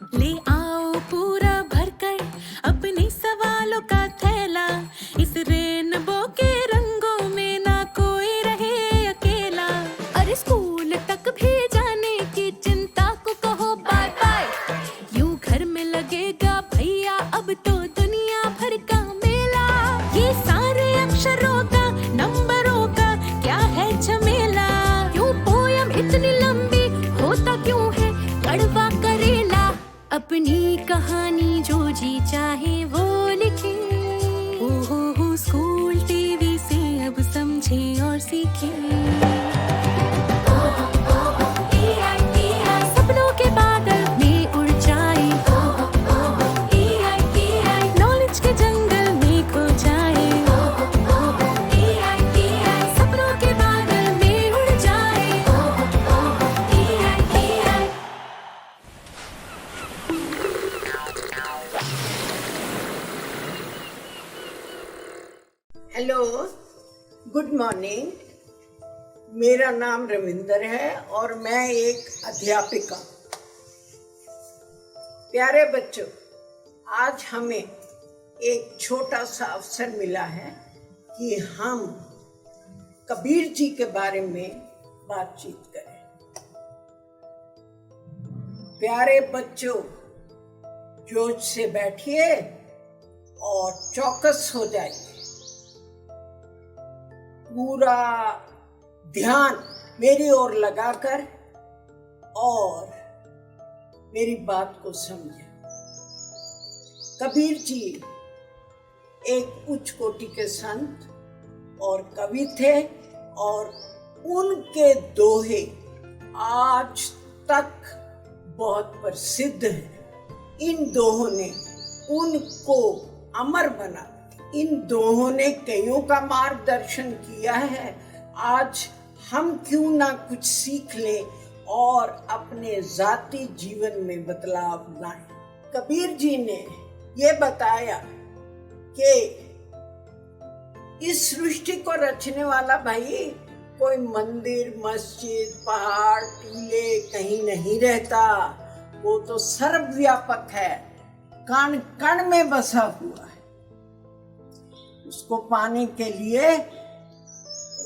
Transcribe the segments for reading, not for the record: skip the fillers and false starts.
ले आओ पूरा भरकर अपने सवालों का थैला, इस रेनबो के रंगों में ना कोई रहे अकेला। अरे स्कूल तक भी जाने की चिंता को कहो बाय बाय, यूं घर में लगेगा भैया अब तो दुनिया भर का मेला। ये सारे अक्षरों का नंबरों का क्या है झमेला, क्यों पोयम इतनी लंबी होता क्यों है कड़वा करेला। अपनी कहानी जो जी चाहे वो लिखे, ओहो स्कूल टीवी से अब समझे और सीखे। सपनों के बादल में उड़ जाए, नॉलेज के जंगल में खो जाए। सपनों के बादल में उड़ जाए। Hello, good morning. मेरा नाम रविंदर है और मैं एक अध्यापिका। प्यारे बच्चों, आज हमें एक छोटा सा अवसर मिला है कि हम कबीर जी के बारे में बातचीत करें। प्यारे बच्चों, जोश से बैठिए और चौकस हो जाइए। पूरा ध्यान मेरी ओर लगाकर और मेरी बात को समझें। कबीर जी एक उच्च कोटि के संत और कवि थे और उनके दोहे आज तक बहुत प्रसिद्ध हैं। इन दोहों ने उनको अमर बना, इन दोहों ने कईयों का मार्गदर्शन किया है। आज हम क्यों ना कुछ सीख लें और अपने जाति जीवन में बदलाव लाएं। कबीर जी ने ये बताया कि इस सृष्टि को रचने वाला भाई कोई मंदिर, मस्जिद, पहाड़, टीले कहीं नहीं रहता। वो तो सर्वव्यापक है, कण कण में बसा हुआ है। उसको पाने के लिए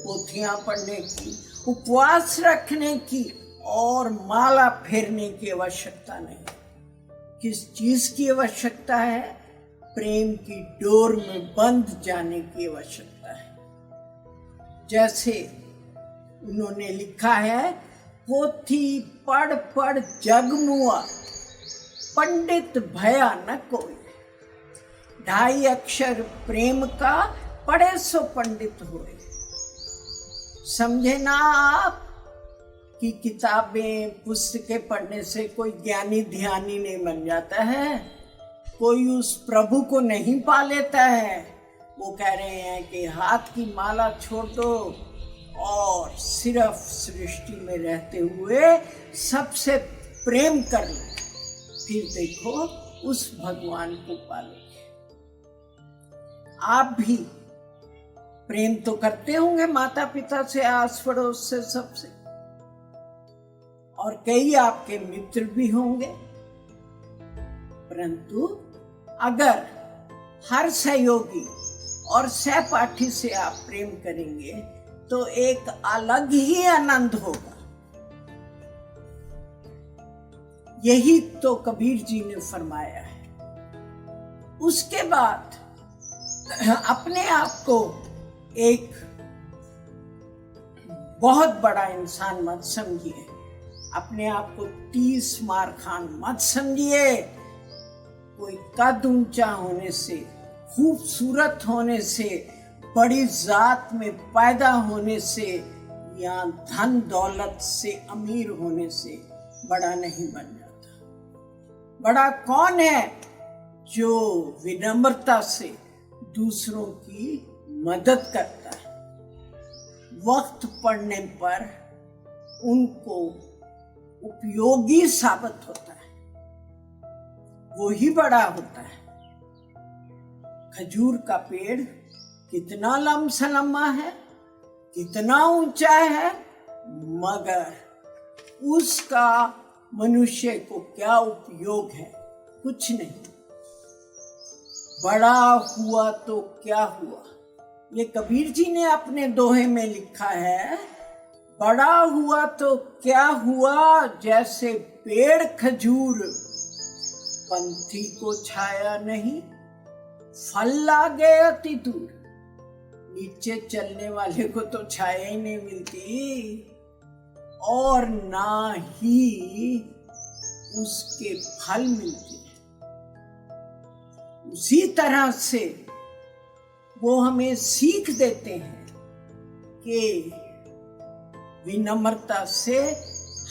पोथियां पढ़ने की, उपवास रखने की और माला फेरने की आवश्यकता नहीं। किस चीज की आवश्यकता है? प्रेम की डोर में बंध जाने की आवश्यकता है। जैसे उन्होंने लिखा है, पोथी पढ़ पढ़ जग मुआ, पंडित भया न कोई। 2.5 अक्षर प्रेम का पढ़े सो पंडित होए। समझे ना आप कि किताबें, पुस्तकें पढ़ने से कोई ज्ञानी ध्यानी नहीं बन जाता है, कोई उस प्रभु को नहीं पा लेता है। वो कह रहे हैं कि हाथ की माला छोड़ दो और सिर्फ सृष्टि में रहते हुए सबसे प्रेम कर लो, फिर देखो उस भगवान को पालोगे। आप भी प्रेम तो करते होंगे माता पिता से, आस पड़ोस से, सबसे, और कई आपके मित्र भी होंगे। परंतु अगर हर सहयोगी और सहपाठी से आप प्रेम करेंगे तो एक अलग ही आनंद होगा। यही तो कबीर जी ने फरमाया है। उसके बाद अपने आप को एक बहुत बड़ा इंसान मत समझिए, अपने आप को 30 मार खान मत समझिए। कोई कद ऊंचा होने से, खूबसूरत होने से, बड़ी जात में पैदा होने से या धन दौलत से अमीर होने से बड़ा नहीं बन जाता। बड़ा कौन है? जो विनम्रता से दूसरों की मदद करता है, वक्त पड़ने पर उनको उपयोगी साबित होता है, वो ही बड़ा होता है। खजूर का पेड़ कितना लम्मा है, कितना ऊंचा है, मगर उसका मनुष्य को क्या उपयोग है? कुछ नहीं। बड़ा हुआ तो क्या हुआ? ये कबीर जी ने अपने दोहे में लिखा है, बड़ा हुआ तो क्या हुआ, जैसे पेड़ खजूर, पंथी को छाया नहीं, फल लागे अति दूर। नीचे चलने वाले को तो छाया ही नहीं मिलती और ना ही उसके फल मिलते। उसी तरह से वो हमें सीख देते हैं कि विनम्रता से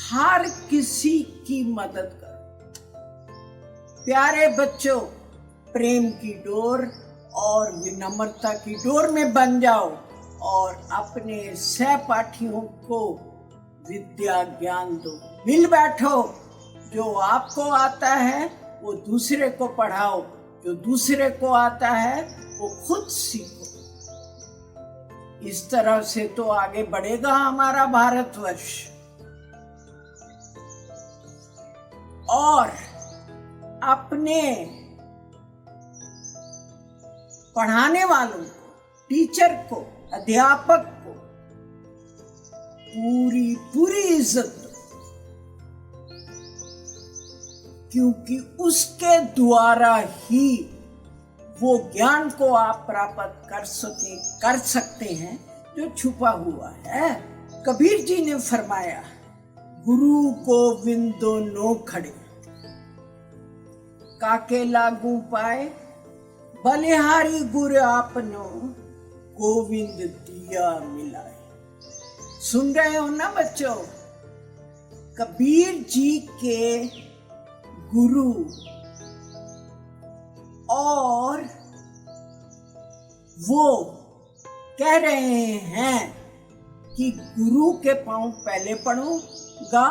हर किसी की मदद करो। प्यारे बच्चों, प्रेम की डोर और विनम्रता की डोर में बन जाओ और अपने सहपाठियों को विद्या ज्ञान दो। मिल बैठो, जो आपको आता है वो दूसरे को पढ़ाओ, जो दूसरे को आता है वो खुद सीखो। इस तरह से तो आगे बढ़ेगा हमारा भारतवर्ष। और अपने पढ़ाने वालों को, टीचर को, अध्यापक को पूरी पूरी इज्जत दो, क्योंकि उसके द्वारा ही वो ज्ञान को आप प्राप्त कर सकते हैं जो छुपा हुआ है। कबीर जी ने फरमाया, गुरु गोविंद दोनों खड़े, काके लागू पाए, बलिहारी गुर आपनो, गोविंद दिया मिलाए। सुन रहे हो ना बच्चों? कबीर जी के गुरु और वो कह रहे हैं कि गुरु के पांव पहले पड़ूंगा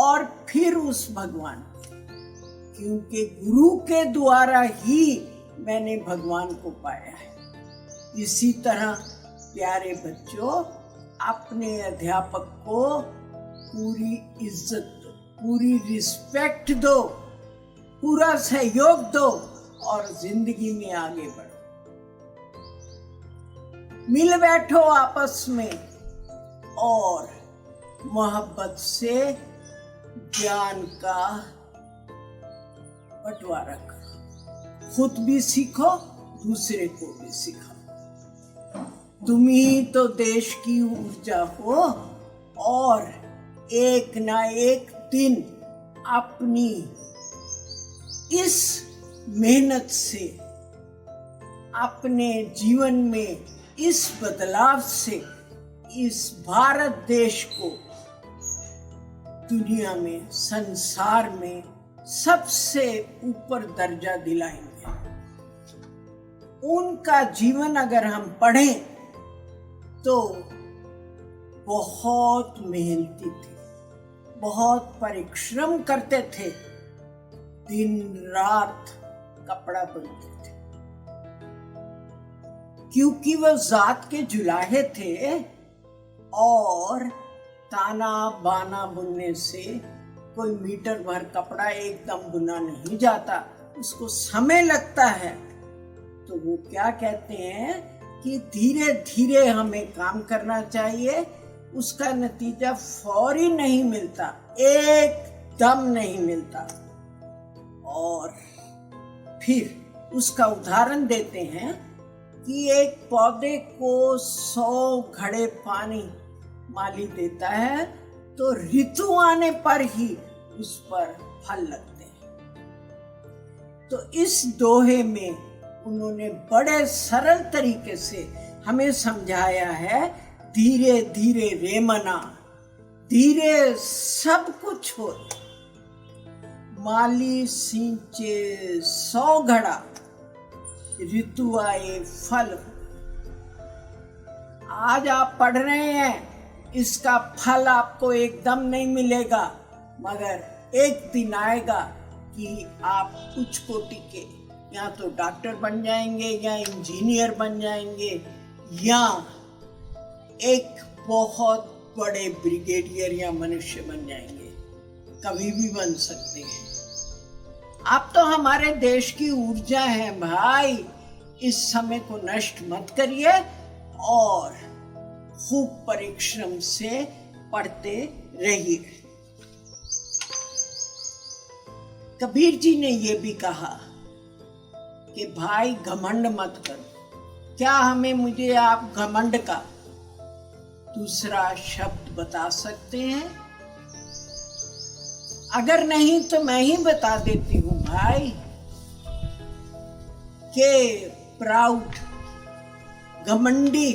और फिर उस भगवान, क्योंकि गुरु के द्वारा ही मैंने भगवान को पाया है। इसी तरह प्यारे बच्चों, अपने अध्यापक को पूरी इज्जत दो, पूरी रिस्पेक्ट दो, पूरा सहयोग दो और जिंदगी में आगे बढ़ो। मिल बैठो आपस में और मोहब्बत से ज्ञान का बंटवारा करो। खुद भी सीखो, दूसरे को भी सिखाओ। तुम ही तो देश की ऊर्जा हो और एक ना एक दिन अपनी इस मेहनत से, अपने जीवन में इस बदलाव से इस भारत देश को दुनिया में, संसार में सबसे ऊपर दर्जा दिलाएंगे। उनका जीवन अगर हम पढ़ें तो बहुत मेहनती थे, बहुत परिश्रम करते थे, दिन रात कपड़ा बुनते थे, क्योंकि वो जात के जुलाहे थे और ताना बाना बुनने से कोई मीटर भर कपड़ा एकदम बुना नहीं जाता, उसको समय लगता है। तो वो क्या कहते हैं कि धीरे धीरे हमें काम करना चाहिए, उसका नतीजा फौरी नहीं मिलता, एकदम नहीं मिलता। और फिर उसका उदाहरण देते हैं कि एक पौधे को 100 घड़े पानी माली देता है तो ऋतु आने पर ही उस पर फल लगते हैं। तो इस दोहे में उन्होंने बड़े सरल तरीके से हमें समझाया है, धीरे धीरे रे मना, धीरे सब कुछ हो। माली सींचे 100 घड़ा, ऋतु आए फल। आज आप पढ़ रहे हैं, इसका फल आपको एकदम नहीं मिलेगा, मगर एक दिन आएगा कि आप कुछ कोटि के या तो डॉक्टर बन जाएंगे या इंजीनियर बन जाएंगे या एक बहुत बड़े ब्रिगेडियर या मनुष्य बन जाएंगे। कभी भी बन सकते हैं। आप तो हमारे देश की ऊर्जा हैं भाई। इस समय को नष्ट मत करिए और खूब परिश्रम से पढ़ते रहिए। कबीर जी ने ये भी कहा कि भाई घमंड मत करो। क्या मुझे आप घमंड का दूसरा शब्द बता सकते हैं? अगर नहीं तो मैं ही बता देती हूँ भाई कि प्राउड, घमंडी,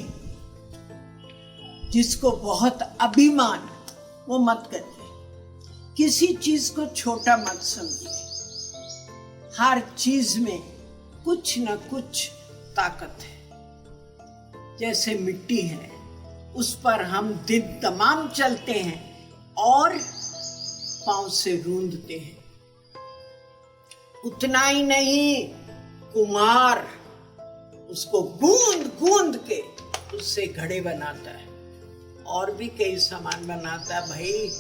जिसको बहुत अभिमान, वो मत करिए। किसी चीज को छोटा मत समझिए। हर चीज में कुछ न कुछ ताकत है। जैसे मिट्टी है, उस पर हम दिन तमाम चलते हैं और पांव से रूंदते हैं। उतना ही नहीं, कुम्हार उसको गूंद गूंद के उससे घड़े बनाता है और भी कई सामान बनाता है भाई।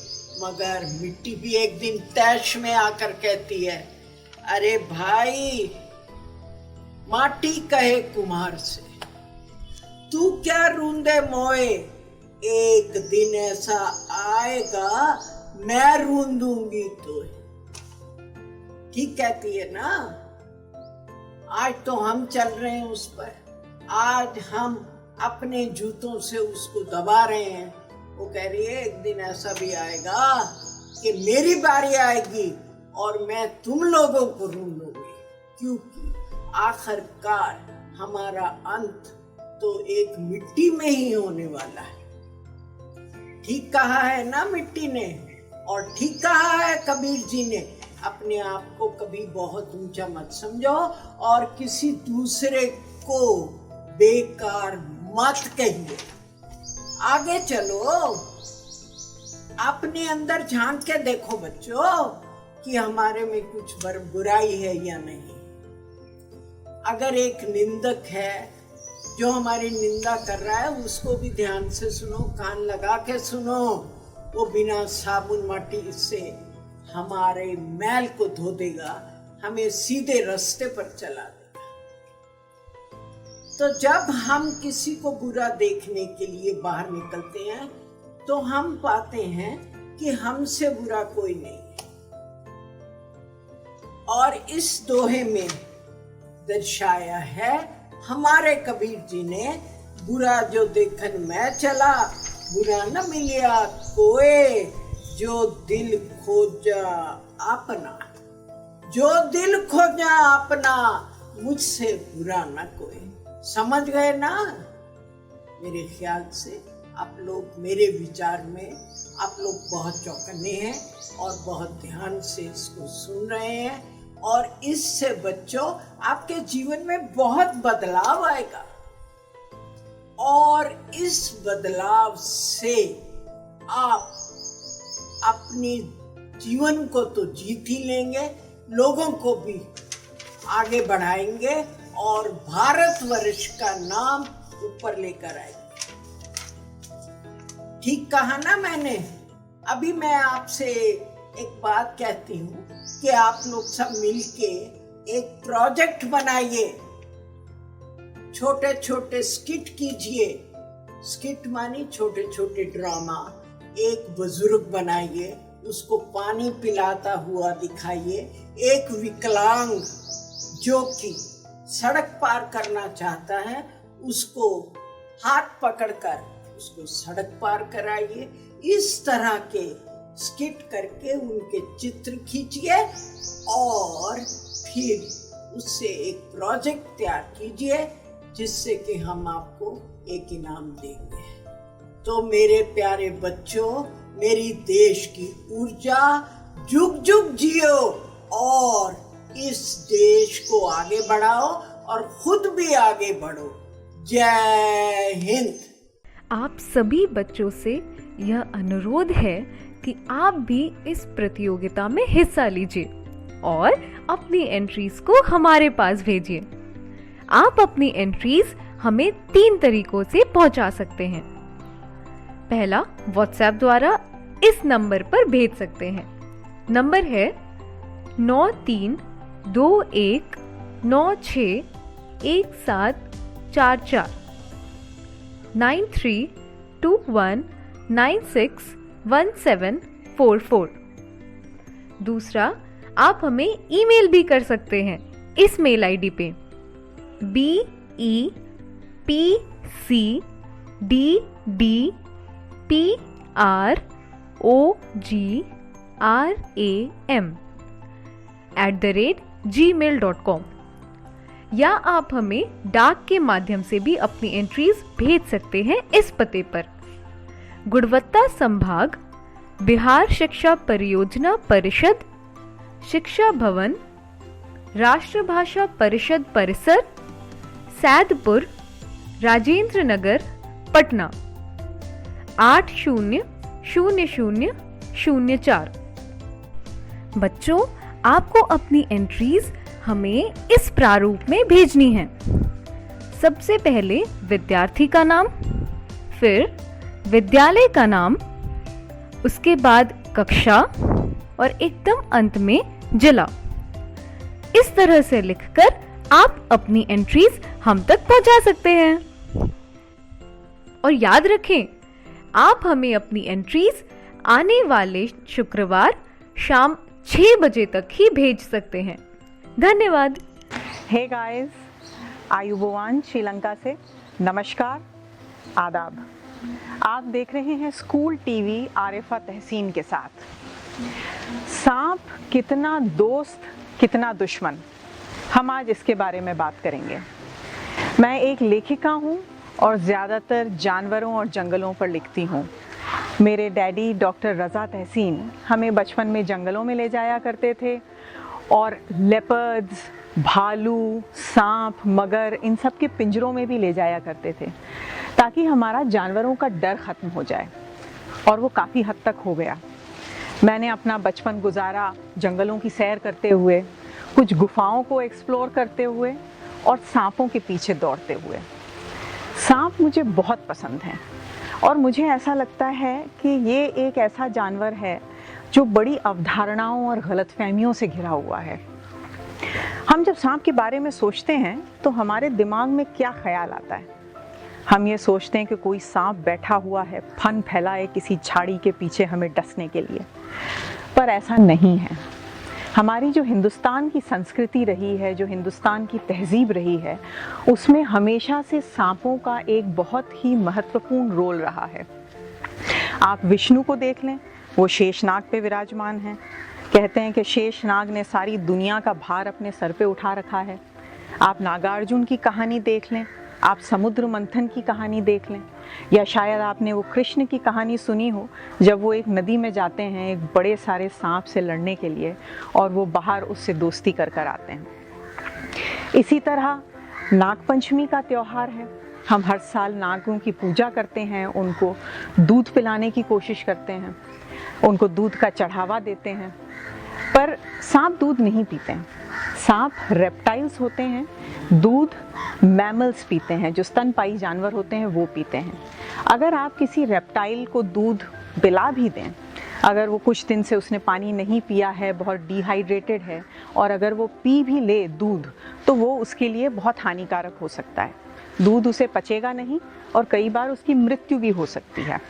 मगर मिट्टी भी एक दिन तैश में आकर कहती है, अरे भाई, माटी कहे कुम्हार से, तू क्या रूंदे मोए, एक दिन ऐसा आएगा मैं रूंदूंगी तो। ठीक कहती है ना। आज तो हम चल रहे हैं उस पर। आज हम अपने जूतों से उसको दबा रहे हैं। वो कह रही है एक दिन ऐसा भी आएगा कि मेरी बारी आएगी और मैं तुम लोगों को रूंदूंगी, क्योंकि आखिरकार हमारा अंत तो एक मिट्टी में ही होने वाला है। ठीक कहा है ना मिट्टी ने, और ठीक कहा है कबीर जी ने। अपने आप को कभी बहुत ऊंचा मत समझो और किसी दूसरे को बेकार मत कहिए। आगे चलो, अपने अंदर झांक के देखो बच्चों कि हमारे में कुछ बुराई है या नहीं। अगर एक निंदक है जो हमारी निंदा कर रहा है, उसको भी ध्यान से सुनो, कान लगा के सुनो। वो बिना साबुन माटी से हमारे मैल को धो देगा, हमें सीधे रास्ते पर चला देगा। तो जब हम किसी को बुरा देखने के लिए बाहर निकलते हैं तो हम पाते हैं कि हमसे बुरा कोई नहीं है। और इस दोहे में दर्शाया है हमारे कबीर जी ने, बुरा जो देखन मैं चला, बुरा न मिलिया कोई, जो दिल खोजा अपना, जो दिल खोजा अपना, मुझसे बुरा न कोई। समझ गए ना? मेरे ख्याल से आप लोग, मेरे विचार में आप लोग बहुत चौकन्ने हैं और बहुत ध्यान से इसको सुन रहे हैं। और इससे बच्चों आपके जीवन में बहुत बदलाव आएगा और इस बदलाव से आप अपने जीवन को तो जीत ही लेंगे, लोगों को भी आगे बढ़ाएंगे और भारतवर्ष का नाम ऊपर लेकर आएंगे। ठीक कहा ना मैंने? अभी मैं आपसे एक बात कहती हूँ कि आप लोग सब मिलके एक प्रोजेक्ट बनाइए, छोटे छोटे स्किट कीजिए। स्किट मानी छोटे छोटे ड्रामा। एक बुजुर्ग बनाइए, उसको पानी पिलाता हुआ दिखाइए। एक विकलांग जो कि सड़क पार करना चाहता है, उसको हाथ पकड़कर उसको सड़क पार कराइए। इस तरह के स्किट करके उनके चित्र खींचिए और फिर उससे एक प्रोजेक्ट तैयार कीजिए, जिससे कि हम आपको एक इनाम देंगे। तो मेरे प्यारे बच्चों, मेरी देश की ऊर्जा जुग जुग जियो और इस देश को आगे बढ़ाओ और खुद भी आगे बढ़ो। जय हिंद। आप सभी बच्चों से यह अनुरोध है कि आप भी इस प्रतियोगिता में हिस्सा लीजिए और अपनी एंट्रीज को हमारे पास भेजिए। आप अपनी एंट्रीज हमें 3 तरीकों से पहुंचा सकते हैं। पहला, व्हाट्सएप द्वारा इस नंबर पर भेज सकते हैं। नंबर है 9321961744 9321961744। दूसरा, आप हमें ईमेल भी कर सकते हैं इस मेल आईडी पे BEPCDDPROGRAM@gmail.com, या आप हमें डाक के माध्यम से भी अपनी एंट्रीज भेज सकते हैं इस पते पर। गुणवत्ता संभाग, बिहार शिक्षा परियोजना परिषद, शिक्षा भवन, राष्ट्रभाषा परिषद परिसर, सैदपुर, राजेंद्र नगर, पटना 800004। बच्चों, आपको अपनी एंट्रीज हमें इस प्रारूप में भेजनी है। सबसे पहले विद्यार्थी का नाम, फिर विद्यालय का नाम, उसके बाद कक्षा और एकदम अंत में जिला। इस तरह से लिखकर आप अपनी एंट्रीज हम तक पहुंचा सकते हैं। और याद रखें, आप हमें अपनी एंट्रीज आने वाले शुक्रवार शाम 6 बजे तक ही भेज सकते हैं। धन्यवाद। हे गाइस, आयुबोवान श्रीलंका से नमस्कार, आदाब। आप देख रहे हैं स्कूल टीवी आरिफा तहसीन के साथ। सांप कितना दोस्त कितना दुश्मन, हम आज इसके बारे में बात करेंगे। मैं एक लेखिका हूँ और ज़्यादातर जानवरों और जंगलों पर लिखती हूँ। मेरे डैडी डॉक्टर रज़ा तहसीन हमें बचपन में जंगलों में ले जाया करते थे और लेपर्ड्स, भालू, सांप, मगर, इन सब के पिंजरों में भी ले जाया करते थे ताकि हमारा जानवरों का डर ख़त्म हो जाए, और वो काफ़ी हद तक हो गया। मैंने अपना बचपन गुजारा जंगलों की सैर करते हुए, कुछ गुफाओं को एक्सप्लोर करते हुए और सांपों के पीछे दौड़ते हुए। सांप मुझे बहुत पसंद हैं और मुझे ऐसा लगता है कि ये एक ऐसा जानवर है जो बड़ी अवधारणाओं और गलतफहमियों से घिरा हुआ है। हम जब सांप के बारे में सोचते हैं तो हमारे दिमाग में क्या ख्याल आता है? हम ये सोचते हैं कि कोई सांप बैठा हुआ है फन फैलाए किसी झाड़ी के पीछे हमें डसने के लिए, पर ऐसा नहीं है। हमारी जो हिंदुस्तान की संस्कृति रही है, जो हिंदुस्तान की तहजीब रही है, उसमें हमेशा से सांपों का एक बहुत ही महत्वपूर्ण रोल रहा है। आप विष्णु को देख लें, वो शेषनाग पे विराजमान हैं। कहते हैं कि शेषनाग ने सारी दुनिया का भार अपने सर पे उठा रखा है। आप नागार्जुन की कहानी देख लें, आप समुद्र मंथन की कहानी देख लें, या शायद आपने वो कृष्ण की कहानी सुनी हो जब वो एक नदी में जाते हैं एक बड़े सारे सांप से लड़ने के लिए और वो बाहर उससे दोस्ती कर कर आते हैं। इसी तरह नागपंचमी का त्यौहार है। हम हर साल नागों की पूजा करते हैं, उनको दूध पिलाने की कोशिश करते हैं, उनको दूध का चढ़ावा देते हैं, पर सांप दूध नहीं पीते हैं। सांप रेप्टाइल्स होते हैं, दूध मैमल्स पीते हैं, जो स्तनपायी जानवर होते हैं वो पीते हैं। अगर आप किसी रेप्टाइल को दूध पिला भी दें, अगर वो कुछ दिन से उसने पानी नहीं पिया है, बहुत डिहाइड्रेटेड है, और अगर वो पी भी ले दूध, तो वो उसके लिए बहुत हानिकारक हो सकता है। दूध उसे पचेगा नहीं और कई बार उसकी मृत्यु भी हो सकती है।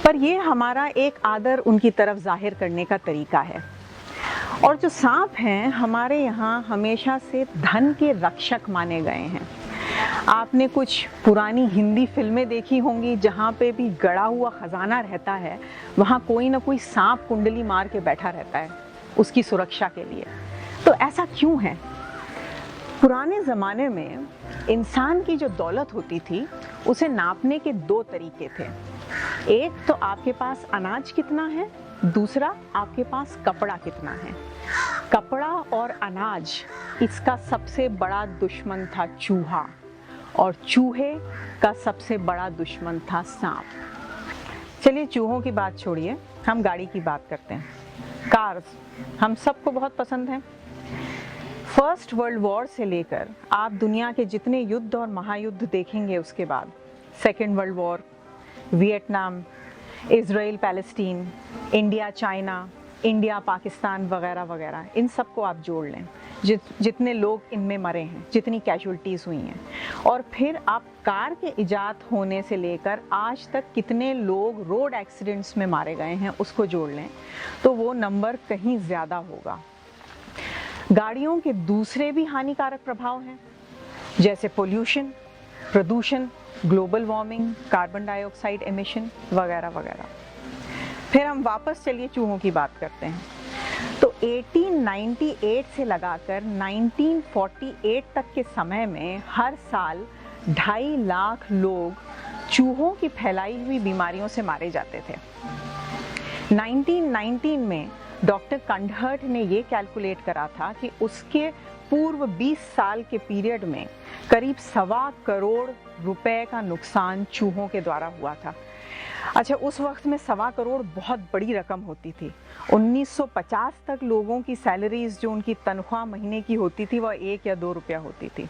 पर ये हमारा एक आदर उनकी तरफ जाहिर करने का तरीका है। और जो सांप हैं हमारे यहाँ हमेशा से धन के रक्षक माने गए हैं। आपने कुछ पुरानी हिंदी फिल्में देखी होंगी जहाँ पे भी गड़ा हुआ खजाना रहता है, वहाँ कोई ना कोई सांप कुंडली मार के बैठा रहता है उसकी सुरक्षा के लिए। तो ऐसा क्यों है? पुराने ज़माने में इंसान की जो दौलत होती थी उसे नापने के 2 तरीके थे। एक तो आपके पास अनाज कितना है, दूसरा आपके पास कपड़ा कितना है। कपड़ा और अनाज, इसका सबसे बड़ा दुश्मन था चूहा, और चूहे का सबसे बड़ा दुश्मन था सांप। चलिए चूहों की बात छोड़िए, हम गाड़ी की बात करते हैं। कार्स हम सबको बहुत पसंद हैं। फर्स्ट वर्ल्ड वॉर से लेकर आप दुनिया के जितने युद्ध और महायुद्ध देखेंगे, उसके बाद second world war, Vietnam, Israel Palestine, India China, India, Pakistan वगैरह वगैरह, इन सबको आप जोड़ लें, जितने लोग इनमें मरे हैं, जितनी कैजुअल्टीज़ हुई हैं, और फिर आप कार के इजाद होने से लेकर आज तक कितने लोग रोड एक्सीडेंट्स में मारे गए हैं उसको जोड़ लें, तो वो नंबर कहीं ज़्यादा होगा। गाड़ियों के दूसरे भी हानिकारक प्रभाव हैं, जैसे पोल्यूशन, प्रदूषण, global warming, carbon dioxide emission वगैरह वगैरह। फिर हम वापस चलिए चूहों की बात करते हैं। तो 1898 से लगाकर 1948 तक के समय में हर साल 2.5 लाख लोग चूहों की फैलाई हुई बीमारियों से मारे जाते थे। 1919 में डॉक्टर कंडहर्ट ने ये कैलकुलेट करा था कि उसके पूर्व 20 साल के पीरियड में करीब 1.25 करोड़ रुपए का नुकसान चूहों के द्वारा हुआ था। अच्छा, उस वक्त में 1.25 करोड़ बहुत बड़ी रकम होती थी। 1950 तक लोगों की सैलरीज, जो उनकी तनख्वाह महीने की होती थी, वह 1 या 2 रुपया होती थी।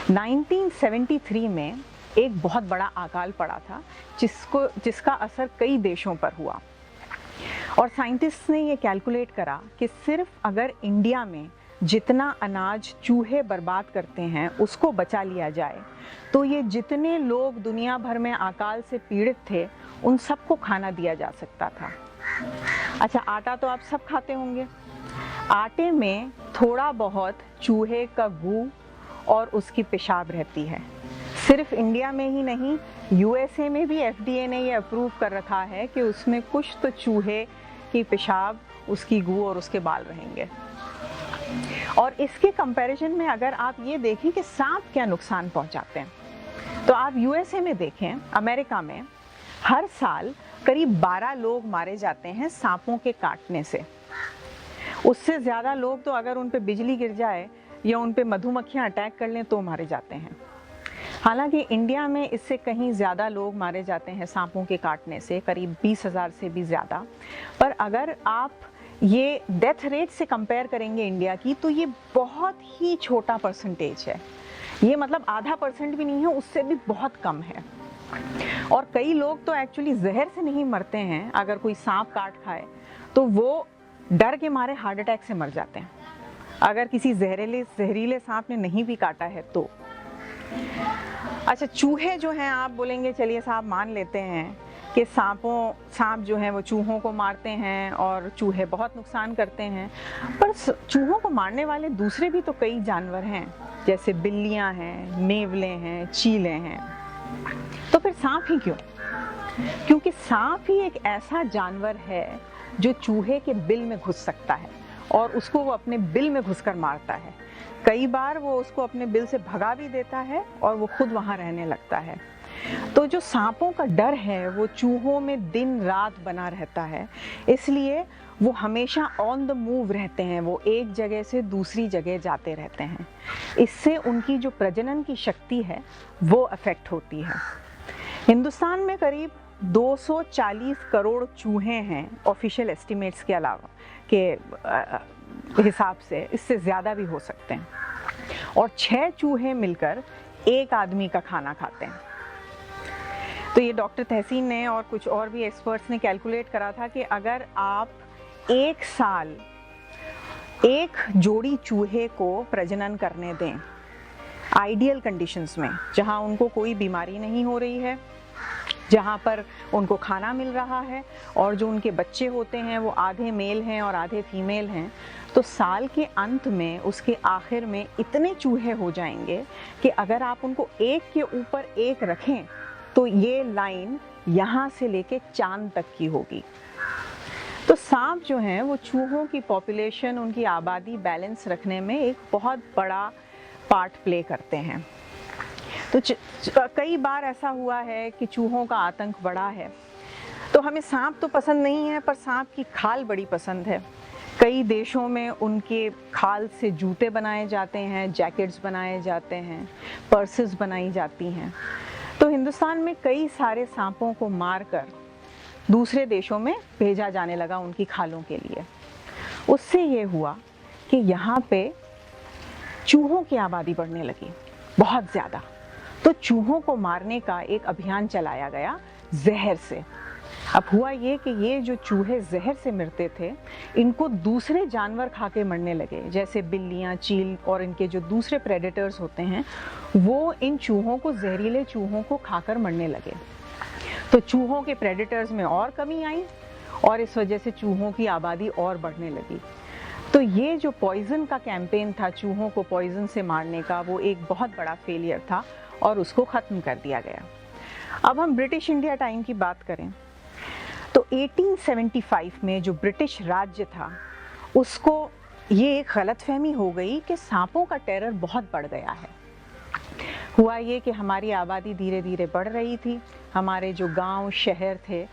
1973 में एक बहुत बड़ा अकाल पड़ा था जिसका असर कई देशों पर हुआ, और साइंटिस्ट ने ये कैलकुलेट करा कि सिर्फ अगर इंडिया में जितना अनाज चूहे बर्बाद करते हैं उसको बचा लिया जाए तो ये जितने लोग दुनिया भर में अकाल से पीड़ित थे उन सबको खाना दिया जा सकता था। अच्छा, आटा तो आप सब खाते होंगे। आटे में थोड़ा बहुत चूहे का गू और उसकी पेशाब रहती है। सिर्फ इंडिया में ही नहीं, यूएसए में भी एफडीए ने ये अप्रूव कर रखा है कि उसमें कुछ तो चूहे की पेशाब, उसकी गू और उसके बाल रहेंगे। और इसके कंपैरिजन में अगर आप ये देखें कि सांप क्या नुकसान पहुंचाते हैं, तो आप यूएसए में देखें, अमेरिका में हर साल करीब 12 लोग मारे जाते हैं सांपों के काटने से। उससे ज़्यादा लोग तो अगर उन पे बिजली गिर जाए या उन पे मधुमक्खियाँ अटैक कर लें तो मारे जाते हैं। हालांकि इंडिया में इससे कहीं ज़्यादा लोग मारे जाते हैं सांपों के काटने से, करीब 20,000 से भी ज़्यादा। पर अगर आप ये डेथ रेट से कंपेयर करेंगे इंडिया की, तो ये बहुत ही छोटा परसेंटेज है। ये मतलब 0.5% भी नहीं है, उससे भी बहुत कम है। और कई लोग तो एक्चुअली जहर से नहीं मरते हैं। अगर कोई सांप काट खाए तो वो डर के मारे हार्ट अटैक से मर जाते हैं, अगर किसी जहरीले सांप ने नहीं भी काटा है तो। अच्छा, चूहे जो हैं, आप बोलेंगे चलिए साहब मान लेते हैं कि सांप जो हैं वो चूहों को मारते हैं और चूहे बहुत नुकसान करते हैं, पर चूहों को मारने वाले दूसरे भी तो कई जानवर हैं, जैसे बिल्लियां हैं, नेवले हैं, चीले हैं। तो फिर सांप ही क्यों? क्योंकि सांप ही एक ऐसा जानवर है जो चूहे के बिल में घुस सकता है और उसको वो अपने बिल में घुसकर मारता है। कई बार वो उसको अपने बिल से भगा भी देता है और वो खुद वहां रहने लगता है। तो जो सांपों का डर है वो चूहों में दिन रात बना रहता है, इसलिए वो हमेशा ऑन द मूव रहते हैं, वो एक जगह से दूसरी जगह जाते रहते हैं। इससे उनकी जो प्रजनन की शक्ति है वो अफेक्ट होती है। हिंदुस्तान में करीब 240 करोड़ चूहे हैं ऑफिशियल एस्टिमेट्स के अलावा के हिसाब से, इससे ज़्यादा भी हो सकते हैं, और 6 चूहे मिलकर एक आदमी का खाना खाते हैं। तो ये डॉक्टर तहसीन ने और कुछ और भी एक्सपर्ट्स ने कैलकुलेट करा था कि अगर आप एक साल एक जोड़ी चूहे को प्रजनन करने दें आइडियल कंडीशंस में, जहां उनको कोई बीमारी नहीं हो रही है, जहां पर उनको खाना मिल रहा है और जो उनके बच्चे होते हैं वो आधे मेल हैं और आधे फीमेल हैं, तो साल के अंत में उसके आखिर में इतने चूहे हो जाएंगे कि अगर आप उनको एक के ऊपर एक रखें तो ये लाइन यहाँ से लेके चांद तक की होगी। तो सांप जो हैं वो चूहों की पॉपुलेशन, उनकी आबादी बैलेंस रखने में एक बहुत बड़ा पार्ट प्ले करते हैं। तो कई बार ऐसा हुआ है कि चूहों का आतंक बढ़ा है। तो हमें सांप तो पसंद नहीं है, पर सांप की खाल बड़ी पसंद है। कई देशों में उनके खाल से जूते बनाए जाते हैं, जैकेट्स बनाए जाते हैं, पर्सेस बनाई जाती हैं। तो हिंदुस्तान में कई सारे सांपों को मारकर दूसरे देशों में भेजा जाने लगा उनकी खालों के लिए। उससे ये हुआ कि यहाँ पे चूहों की आबादी बढ़ने लगी बहुत ज़्यादा। तो चूहों को मारने का एक अभियान चलाया गया जहर से। अब हुआ ये कि ये जो चूहे जहर से मरते थे, इनको दूसरे जानवर खा के मरने लगे, जैसे बिल्लियाँ, चील और इनके जो दूसरे प्रेडेटर्स होते हैं वो इन चूहों को, जहरीले चूहों को खाकर मरने लगे। तो चूहों के प्रेडेटर्स में और कमी आई और इस वजह से चूहों की आबादी और बढ़ने लगी। तो ये जो पॉइजन का कैंपेन था, चूहों को पॉइजन से मारने का, वो एक बहुत बड़ा फेलियर था और उसको ख़त्म कर दिया गया। अब हम ब्रिटिश इंडिया टाइम की बात करें तो 1875 में जो ब्रिटिश राज्य था उसको ये एक गलतफहमी हो गई कि सांपों का टेरर बहुत बढ़ गया है। हुआ ये कि हमारी आबादी धीरे धीरे बढ़ रही थी, हमारे जो गांव शहर थे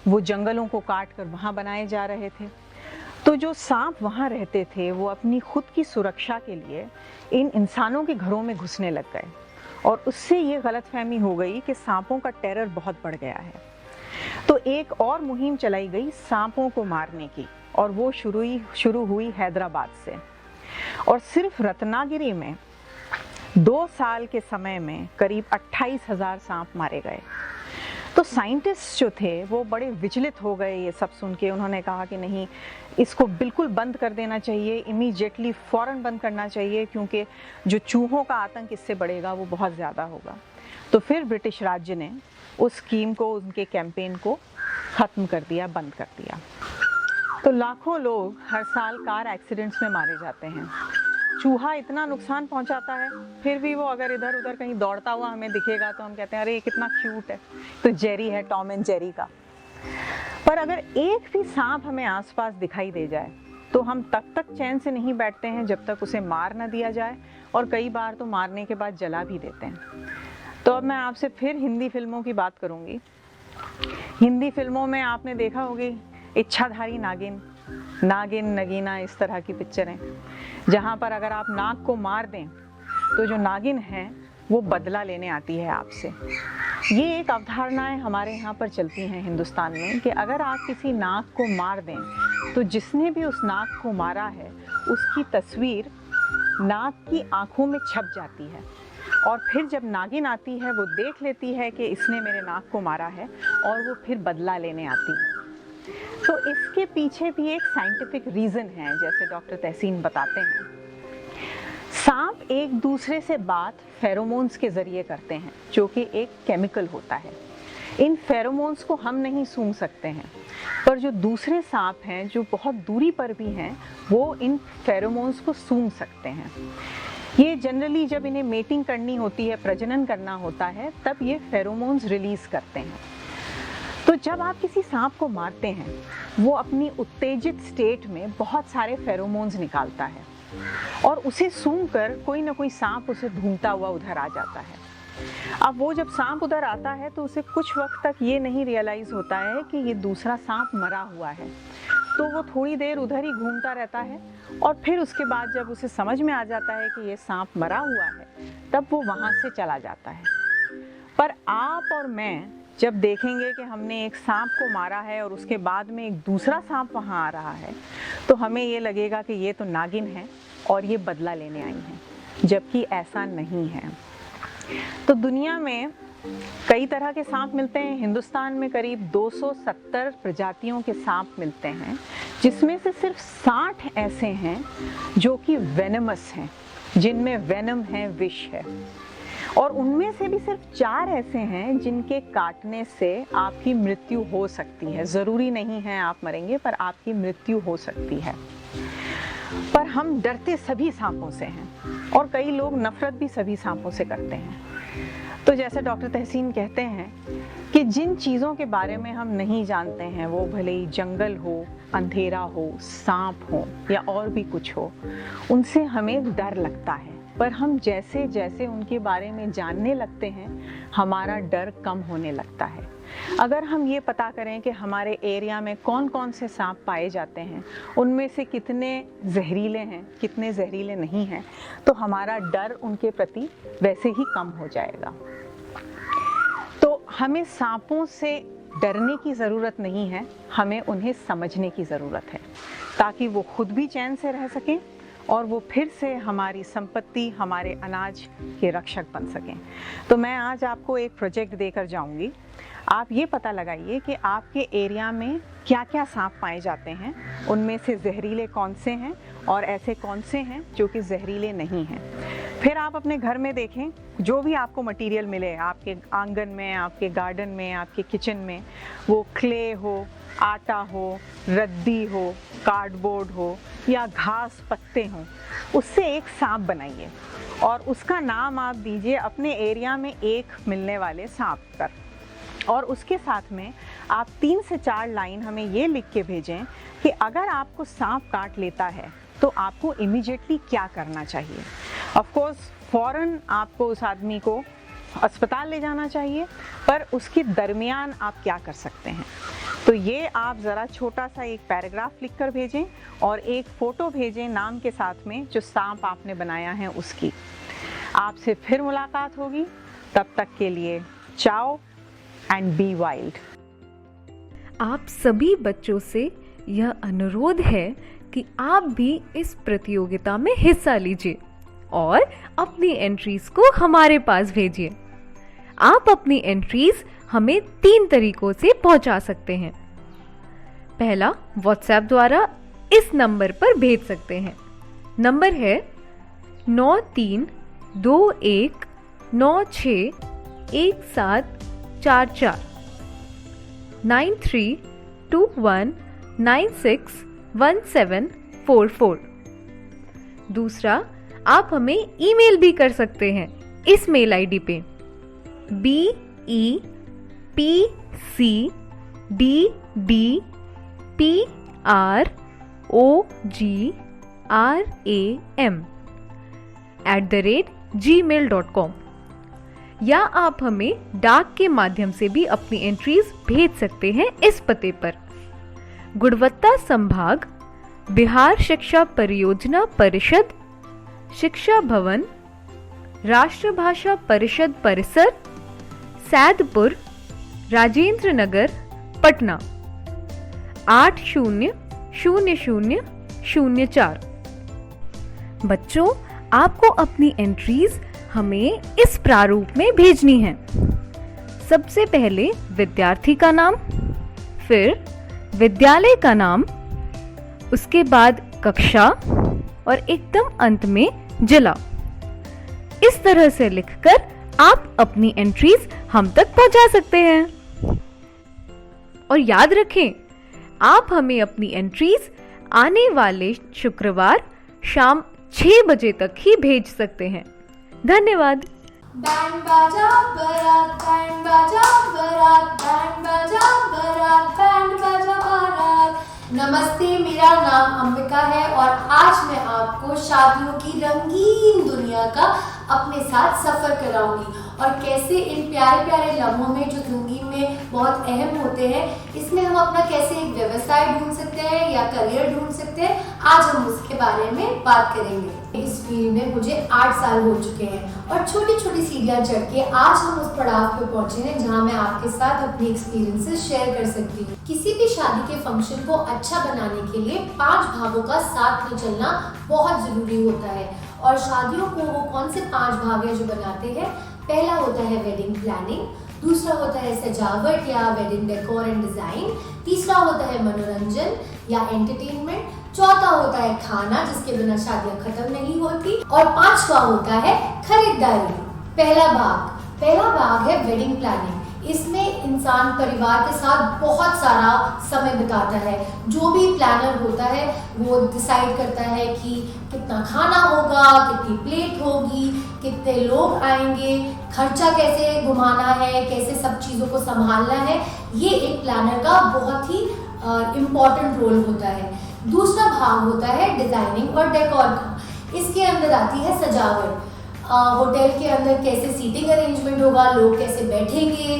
वो जंगलों को काट कर वहाँ बनाए जा रहे थे। तो जो सांप वहाँ रहते थे वो अपनी खुद की सुरक्षा के लिए इन इंसानों के घरों में घुसने लग गए और उससे ये गलतफहमी हो गई कि सांपों का टेरर बहुत बढ़ गया है। तो एक और मुहिम चलाई गई सांपों को मारने की और वो शुरू हुई हैदराबाद से। और सिर्फ रत्नागिरी में 2 साल के समय में करीब 28,000 सांप मारे गए। तो साइंटिस्ट जो थे वो बड़े विचलित हो गए ये सब सुन के। उन्होंने कहा कि नहीं, इसको बिल्कुल बंद कर देना चाहिए, इमीडिएटली फ़ौरन बंद करना चाहिए, क्योंकि जो चूहों का आतंक इससे बढ़ेगा वो बहुत ज़्यादा होगा। तो फिर ब्रिटिश राज्य ने उस स्कीम को, उनके कैंपेन को ख़त्म कर दिया, बंद कर दिया। तो लाखों लोग हर साल कार एक्सीडेंट्स में मारे जाते हैं। चूहा इतना नुकसान पहुंचाता है, फिर भी वो अगर इधर उधर कहीं दौड़ता हुआ हमें दिखेगा तो हम कहते हैं अरे ये कितना क्यूट है। तो जेरी है, टॉम एंड जेरी का। पर अगर एक भी सांप हमें आसपास दिखाई दे जाए तो हम तब तक चैन से नहीं बैठते हैं जब तक उसे मार ना दिया जाए, और कई बार तो मारने के बाद जला भी देते हैं। तो अब मैं आपसे फिर हिंदी फिल्मों की बात करूंगी। हिंदी फिल्मों में आपने देखा होगी इच्छाधारी नागिन, नागिन, नगीना, इस तरह की पिक्चरें, जहाँ पर अगर आप नाग को मार दें तो जो नागिन है वो बदला लेने आती है आपसे। ये एक अवधारणाएं हमारे यहाँ पर चलती हैं हिंदुस्तान में कि अगर आप किसी नाग को मार दें तो जिसने भी उस नाग को मारा है उसकी तस्वीर नाग की आंखों में छप जाती है, और फिर जब नागिन आती है वो देख लेती है कि इसने मेरे नाग को मारा है और वो फिर बदला लेने आती है। तो इसके पीछे भी एक साइंटिफिक रीज़न है, जैसे डॉक्टर तहसीन बताते हैं। सांप एक दूसरे से बात फेरोमोन्स के ज़रिए करते हैं, जो कि एक केमिकल होता है। इन फेरोमोन्स को हम नहीं सूंघ सकते हैं, पर जो दूसरे सांप हैं जो बहुत दूरी पर भी हैं वो इन फेरोमोन्स को सूंघ सकते हैं। ये जनरली जब इन्हें मेटिंग करनी होती है, प्रजनन करना होता है, तब ये फेरोमोन्स रिलीज़ करते हैं। तो जब आप किसी सांप को मारते हैं वो अपनी उत्तेजित स्टेट में बहुत सारे फेरोमोन्स निकालता है और उसे सूंघकर कोई ना कोई सांप उसे ढूंढता हुआ उधर आ जाता है। अब वो जब सांप उधर आता है तो उसे कुछ वक्त तक ये नहीं रियलाइज़ होता है कि ये दूसरा सांप मरा हुआ है, तो वो थोड़ी देर उधर ही घूमता रहता है और फिर उसके बाद जब उसे समझ में आ जाता है कि ये सांप मरा हुआ है तब वो वहाँ से चला जाता है। पर आप और मैं जब देखेंगे कि हमने एक सांप को मारा है और उसके बाद में एक दूसरा सांप वहाँ आ रहा है तो हमें ये लगेगा कि ये तो नागिन है और ये बदला लेने आई हैं, जबकि ऐसा नहीं है। तो दुनिया में कई तरह के सांप मिलते हैं। हिंदुस्तान में करीब 270 प्रजातियों के सांप मिलते हैं, जिसमें से सिर्फ 60 ऐसे हैं जो कि वेनमस हैं, जिनमें वेनम है, विष है, और उनमें से भी सिर्फ 4 ऐसे हैं जिनके काटने से आपकी मृत्यु हो सकती है। ज़रूरी नहीं है आप मरेंगे, पर आपकी मृत्यु हो सकती है। पर हम डरते सभी सांपों से हैं और कई लोग नफरत भी सभी सांपों से करते हैं। तो जैसे डॉक्टर तहसीन कहते हैं कि जिन चीज़ों के बारे में हम नहीं जानते हैं, वो भले ही जंगल हो, अंधेरा हो, सांप हो या और भी कुछ हो, उनसे हमें डर लगता है। पर हम जैसे जैसे उनके बारे में जानने लगते हैं हमारा डर कम होने लगता है। अगर हम ये पता करें कि हमारे एरिया में कौन कौन से सांप पाए जाते हैं, उनमें से कितने जहरीले हैं, कितने जहरीले नहीं हैं, तो हमारा डर उनके प्रति वैसे ही कम हो जाएगा। तो हमें सांपों से डरने की ज़रूरत नहीं है, हमें उन्हें समझने की ज़रूरत है, ताकि वो खुद भी चैन से रह सकें और वो फिर से हमारी संपत्ति, हमारे अनाज के रक्षक बन सकें। तो मैं आज आपको एक प्रोजेक्ट देकर जाऊंगी। आप ये पता लगाइए कि आपके एरिया में क्या क्या सांप पाए जाते हैं, उनमें से जहरीले कौन से हैं और ऐसे कौन से हैं जो कि जहरीले नहीं हैं। फिर आप अपने घर में देखें, जो भी आपको मटेरियल मिले आपके आंगन में, आपके गार्डन में, आपके किचन में, वो क्ले हो, आटा हो, रद्दी हो, कार्डबोर्ड हो या घास पत्ते हों, उससे एक सांप बनाइए और उसका नाम आप दीजिए अपने एरिया में एक मिलने वाले सांप पर। और उसके साथ में आप 3 से 4 लाइन हमें ये लिख के भेजें कि अगर आपको सांप काट लेता है तो आपको इमीडिएटली क्या करना चाहिए। ऑफ कोर्स फ़ौरन आपको उस आदमी को अस्पताल ले जाना चाहिए, पर उसके दरमियान आप क्या कर सकते हैं। तो ये आप ज़रा छोटा सा एक पैराग्राफ लिख कर भेजें और एक फ़ोटो भेजें नाम के साथ में जो सांप आपने बनाया है उसकी। आपसे फिर मुलाकात होगी, तब तक के लिए चाओ एंड बी वाइल्ड। आप सभी बच्चों से यह अनुरोध है कि आप भी इस प्रतियोगिता में हिस्सा लीजिए और अपनी एंट्रीज को हमारे पास भेजिए। आप अपनी एंट्रीज हमें 3 तरीकों से पहुंचा सकते हैं। पहला, व्हाट्सएप द्वारा इस नंबर पर भेज सकते हैं। नंबर है 9321961744 9321961744। दूसरा, आप हमें ईमेल भी कर सकते हैं इस मेल आईडी पे BEPCDPROGRAM@gmail.com, या आप हमें डाक के माध्यम से भी अपनी एंट्रीज भेज सकते हैं इस पते पर। गुणवत्ता संभाग, बिहार शिक्षा परियोजना परिषद, शिक्षा भवन, राष्ट्रभाषा परिषद परिसर, सैदपुर, राजेंद्र नगर, पटना 800004। बच्चों, आपको अपनी एंट्रीज हमें इस प्रारूप में भेजनी है। सबसे पहले विद्यार्थी का नाम, फिर विद्यालय का नाम, उसके बाद कक्षा और एकदम अंत में जिला। इस तरह से लिखकर आप अपनी एंट्रीज हम तक पहुंचा सकते हैं। और याद रखें, आप हमें अपनी एंट्रीज आने वाले शुक्रवार शाम 6 बजे तक ही भेज सकते हैं। धन्यवाद। बैंड बाजा बारात, बैंड बाजा बारात, बैंड बाजा बारात, बैंड बाजा बारात। नमस्ते, मेरा नाम अंबिका है और आज मैं आपको शादियों की रंगीन दुनिया का अपने साथ सफर कराऊंगी और कैसे इन प्यारे प्यारे लम्हों में जो जिंदगी में बहुत अहम होते हैं, इसमें हम अपना कैसे एक व्यवसाय ढूंढ सकते हैं या करियर ढूंढ सकते हैं, आज हम उसके बारे में बात करेंगे। इस फील्ड में मुझे 8 साल हो चुके हैं और छोटी छोटी सीढ़ियां चढ़ के आज हम उस पड़ाव पे पहुंचे हैं जहां मैं आपके साथ अपनी एक्सपीरियंसेस शेयर कर सकती हूँ। किसी भी शादी के फंक्शन को अच्छा बनाने के लिए 5 भागों का साथ में चलना बहुत जरूरी होता है। और शादियों को वो कौन से 5 भाग हैं जो बनाते हैं? पहला होता है वेडिंग प्लानिंग, दूसरा होता है सजावट या वेडिंग डेकोर एंड डिजाइन, तीसरा होता है मनोरंजन या एंटरटेनमेंट, चौथा होता है खाना जिसके बिना शादियां खत्म नहीं होती, और 5वां होता है खरीदारी। पहला भाग है वेडिंग प्लानिंग। इसमें इंसान परिवार के साथ बहुत सारा समय बिताता है। जो भी प्लानर होता है वो डिसाइड करता है कि कितना खाना होगा, कितनी प्लेट होगी, कितने लोग आएंगे, खर्चा कैसे घुमाना है, कैसे सब चीज़ों को संभालना है। ये एक प्लानर का बहुत ही इम्पॉर्टेंट रोल होता है। दूसरा भाग होता है डिजाइनिंग और डेकोर का। इसके अंदर आती है सजावट। होटल के अंदर कैसे सीटिंग अरेंजमेंट होगा, लोग कैसे बैठेंगे,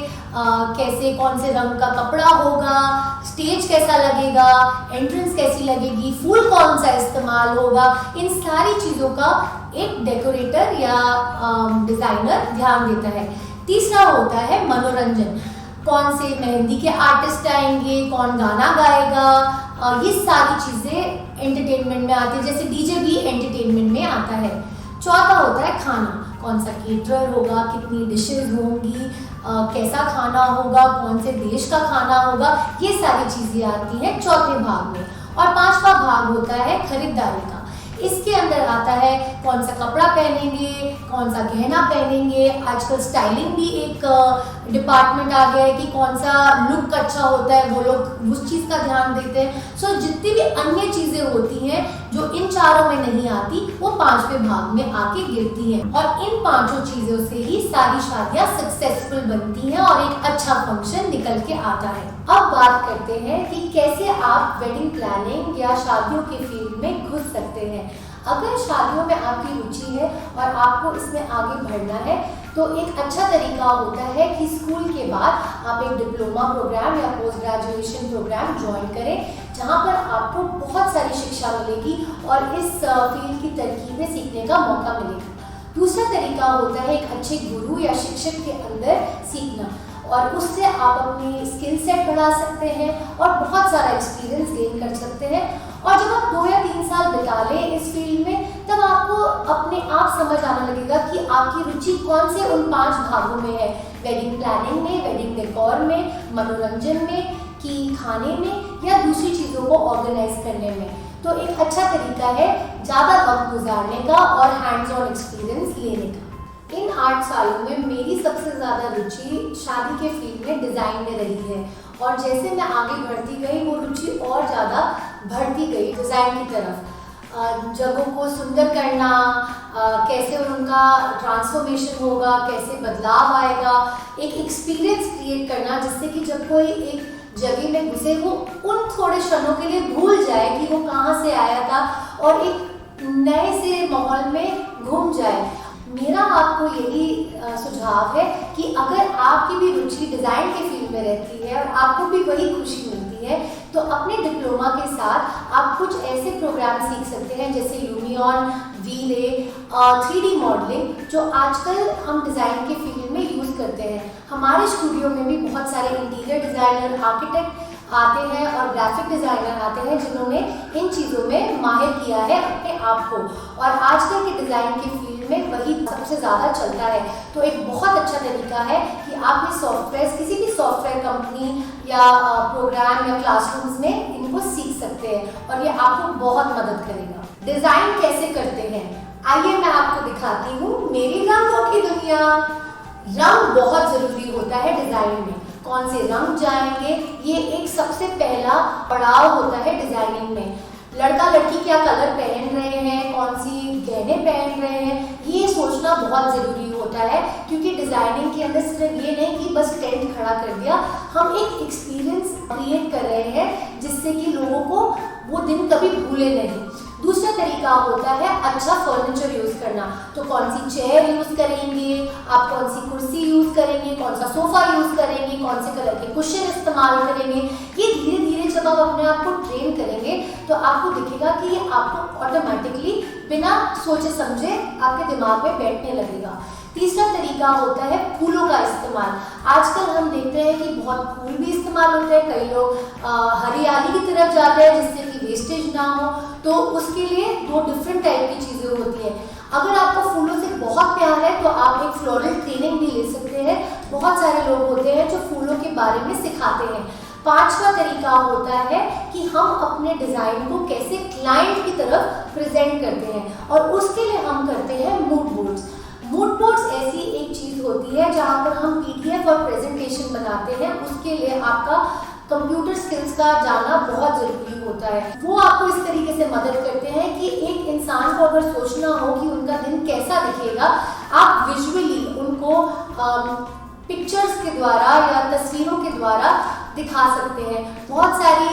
कैसे कौन से रंग का कपड़ा होगा, स्टेज कैसा लगेगा, एंट्रेंस कैसी लगेगी, फूल कौन सा इस्तेमाल होगा, इन सारी चीज़ों का एक डेकोरेटर या डिज़ाइनर ध्यान देता है। तीसरा होता है मनोरंजन। कौन से मेहंदी के आर्टिस्ट आएंगे, कौन गाना गाएगा, ये सारी चीज़ें एंटरटेनमेंट में आती है। जैसे डीजे भी एंटरटेनमेंट में आता है। चौथा होता है खाना, कौन सा केटरर होगा, कितनी डिशेज होंगी, कैसा खाना होगा, कौन से देश का खाना होगा, ये सारी चीज़ें आती हैं चौथे भाग में। और पांचवा भाग होता है खरीदारी का। इसके अंदर आता है कौन सा कपड़ा पहनेंगे, कौन सा गहना पहनेंगे। आजकल स्टाइलिंग भी एक डिपार्टमेंट आ गया है कि कौन सा लुक अच्छा होता है, वो लोग उस चीज़ का ध्यान देते हैं। सो जितनी भी अन्य चीज़ें होती हैं जो इन चारों में नहीं आती, वो पांचवें भाग में आके गिरती हैं। और इन पांचों चीज़ों से ही सारी शादियाँ सक्सेसफुल बनती हैं और एक अच्छा फंक्शन निकल के आता है। अब बात करते हैं कि कैसे आप वेडिंग प्लानिंग या शादियों के फील्ड में घुस सकते हैं। अगर शादियों में आपकी रुचि है और आपको इसमें आगे बढ़ना है, तो एक अच्छा तरीका होता है कि स्कूल के बाद आप एक डिप्लोमा प्रोग्राम या पोस्ट ग्रेजुएशन प्रोग्राम ज्वाइन करें, जहां पर आपको बहुत सारी शिक्षा मिलेगी और इस फील्ड की तरकीबें सीखने का मौका मिलेगा। दूसरा तरीका होता है एक अच्छे गुरु या शिक्षक के अंदर सीखना, और उससे आप अपनी स्किल सेट बढ़ा सकते हैं और बहुत सारा एक्सपीरियंस गेन कर सकते हैं। और जब आप 2 या 3 साल बिता लें इस फील्ड में, तब आपको अपने आप समझ आने लगेगा कि आपकी रुचि कौन से उन 5 भागों में है। वेडिंग प्लानिंग में, वेडिंग डेकोर में, मनोरंजन में, कि खाने में, या दूसरी चीज़ों को ऑर्गेनाइज करने में। तो एक अच्छा तरीका है ज़्यादा वक्त गुजारने का और हैंड्स ऑन एक्सपीरियंस लेने का। इन 8 सालों में मेरी सबसे ज़्यादा रुचि शादी के फील्ड में डिज़ाइन में रही है, और जैसे मैं आगे बढ़ती गई वो रुचि और ज़्यादा बढ़ती गई डिज़ाइन की तरफ। जगहों को सुंदर करना, कैसे उनका ट्रांसफॉर्मेशन होगा, कैसे बदलाव आएगा, एक एक्सपीरियंस क्रिएट करना जिससे कि जब कोई एक जगह में घुसे वो उन थोड़े क्षणों के लिए भूल जाए कि वो कहाँ से आया था और एक नए से माहौल में घूम जाए। मेरा आपको यही सुझाव है कि अगर आपकी भी रुचि डिज़ाइन के फील्ड में रहती है और आपको भी वही खुशी मिलती है, तो अपने डिप्लोमा के साथ आप कुछ ऐसे प्रोग्राम सीख सकते हैं जैसे यूनियन, वीले, 3D मॉडलिंग, जो आजकल हम डिज़ाइन के फील्ड में यूज़ करते हैं। हमारे स्टूडियो में भी बहुत सारे इंटीरियर डिज़ाइनर, आर्किटेक्ट आते हैं और ग्राफिक डिज़ाइनर आते हैं जिन्होंने इन चीज़ों में माहिर किया है अपने आप को, और आजकल के डिज़ाइन के फील्ड में वही सबसे ज़्यादा चलता है। तो एक बहुत अच्छा तरीका है कि आप ये सॉफ्टवेयर किसी भी सॉफ्टवेयर कंपनी या प्रोग्राम या क्लासरूम्स में इनको सीख सकते हैं, और ये आपको बहुत मदद करेगा। डिज़ाइन कैसे करते हैं, आइए मैं आपको दिखाती हूँ मेरी रंगों की दुनिया। रंग बहुत ज़रूरी होता है डिज़ाइन में। कौन से रंग जाएंगे, ये एक सबसे पहला पड़ाव होता है डिजाइनिंग में। लड़का लड़की क्या कलर पहन रहे हैं, कौन सी गहने पहन रहे हैं, ये सोचना बहुत ज़रूरी होता है, क्योंकि डिज़ाइनिंग के अंदर सिर्फ ये नहीं कि बस टेंट खड़ा कर दिया, हम एक एक्सपीरियंस क्रिएट कर रहे हैं जिससे कि लोगों को वो दिन कभी भूले नहीं। दूसरा तरीका होता है अच्छा फर्नीचर यूज़ करना। तो कौन सी चेयर यूज़ करेंगे, आप कौन सी कुर्सी यूज़ करेंगे, कौन सा सोफ़ा यूज़ करेंगे, कौन से कलर के कुशन इस्तेमाल करेंगे, ये धीरे धीरे जब आप अपने आप को ट्रेन करेंगे तो आपको दिखेगा कि ये आपको ऑटोमेटिकली बिना सोचे समझे आपके दिमाग में बैठने लगेगा। तीसरा तरीका होता है फूलों का इस्तेमाल। आजकल हम देखते हैं कि बहुत फूल भी इस्तेमाल होते हैं, कई लोग हरियाली की तरफ जाते हैं जिससे कि वेस्टेज ना हो, तो उसके लिए 2 डिफरेंट टाइप की चीज़ें होती हैं। अगर आपको फूलों से बहुत प्यार है तो आप एक फ्लोरल ट्रेनिंग भी ले सकते हैं। बहुत सारे लोग होते हैं जो फूलों के बारे में सिखाते हैं। 5वां तरीका होता है कि हम अपने डिज़ाइन को कैसे क्लाइंट की तरफ प्रेजेंट करते हैं, और उसके लिए हम करते हैं मूड बोर्ड्स। मूड बोर्ड्स ऐसी एक चीज़ होती है जहाँ पर हम PDF और प्रेजेंटेशन बनाते हैं। उसके लिए आपका कंप्यूटर स्किल्स का जानना बहुत ज़रूरी होता है। वो आपको इस तरीके से मदद करते हैं कि एक इंसान को अगर सोचना हो कि उनका दिन कैसा दिखेगा, आप विजुअली उनको पिक्चर्स के द्वारा या तस्वीरों के द्वारा दिखा सकते हैं। बहुत सारी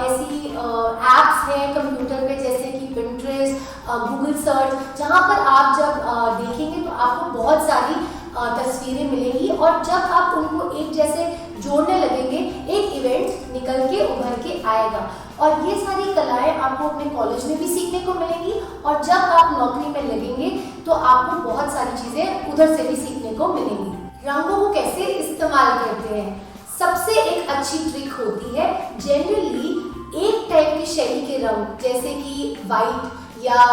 ऐसी ऐप्स हैं कंप्यूटर पे जैसे कि पिंटरेस्ट, गूगल सर्च, जहाँ पर आप जब देखेंगे तो आपको बहुत सारी तस्वीरें मिलेंगी, और जब आप उनको एक जैसे जोड़ने लगेंगे एक इवेंट निकल के उभर के आएगा। और ये सारी कलाएं आपको अपने कॉलेज में भी सीखने को मिलेंगी, और जब आप नौकरी में लगेंगे तो आपको बहुत सारी चीज़ें उधर से भी सीखने को मिलेंगी। रंगों को कैसे इस्तेमाल करते हैं, सबसे एक अच्छी ट्रिक होती है, जनरली एक टाइप की शैली के रंग जैसे कि वाइट या